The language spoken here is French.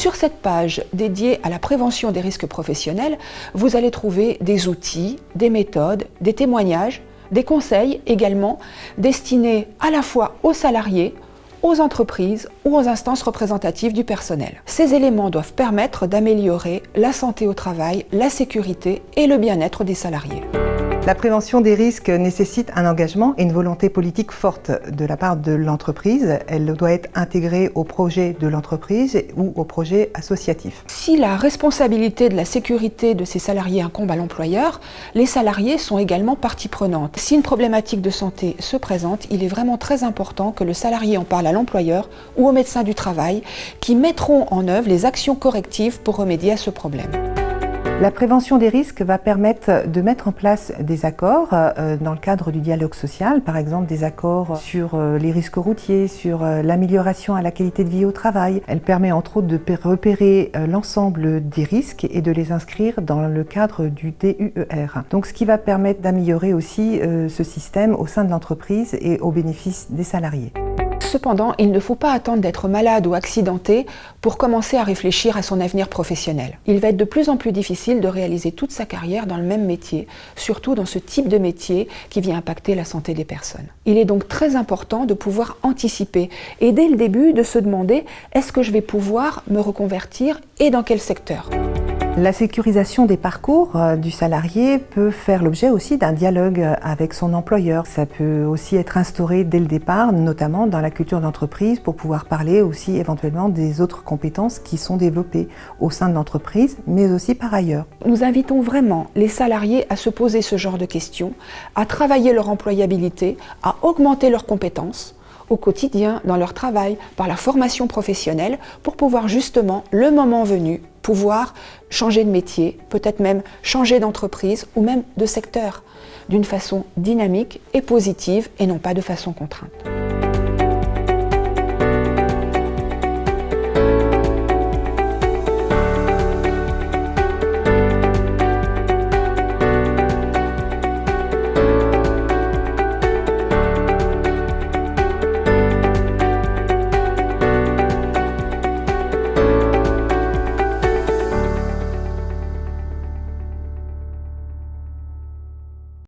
sur cette page dédiée à la prévention des risques professionnels, vous allez trouver des outils, des méthodes, des témoignages, des conseils également destinés à la fois aux salariés, aux entreprises ou aux instances représentatives du personnel. Ces éléments doivent permettre d'améliorer la santé au travail, la sécurité et le bien-être des salariés. La prévention des risques nécessite un engagement et une volonté politique forte de la part de l'entreprise. Elle doit être intégrée au projet de l'entreprise ou au projet associatif. Si la responsabilité de la sécurité de ces salariés incombe à l'employeur, les salariés sont également partie prenante. Si une problématique de santé se présente, il est vraiment très important que le salarié en parle à l'employeur ou au médecin du travail qui mettront en œuvre les actions correctives pour remédier à ce problème. La prévention des risques va permettre de mettre en place des accords dans le cadre du dialogue social, par exemple des accords sur les risques routiers, sur l'amélioration à la qualité de vie au travail. Elle permet entre autres de repérer l'ensemble des risques et de les inscrire dans le cadre du DUER. Donc ce qui va permettre d'améliorer aussi ce système au sein de l'entreprise et au bénéfice des salariés. Cependant, il ne faut pas attendre d'être malade ou accidenté pour commencer à réfléchir à son avenir professionnel. Il va être de plus en plus difficile de réaliser toute sa carrière dans le même métier, surtout dans ce type de métier qui vient impacter la santé des personnes. Il est donc très important de pouvoir anticiper et dès le début de se demander est-ce que je vais pouvoir me reconvertir et dans quel secteur ? La sécurisation des parcours du salarié peut faire l'objet aussi d'un dialogue avec son employeur. Ça peut aussi être instauré dès le départ, notamment dans la culture d'entreprise, pour pouvoir parler aussi éventuellement des autres compétences qui sont développées au sein de l'entreprise, mais aussi par ailleurs. Nous invitons vraiment les salariés à se poser ce genre de questions, à travailler leur employabilité, à augmenter leurs compétences au quotidien, dans leur travail, par la formation professionnelle, pour pouvoir justement, le moment venu, pouvoir changer de métier, peut-être même changer d'entreprise ou même de secteur, d'une façon dynamique et positive et non pas de façon contrainte.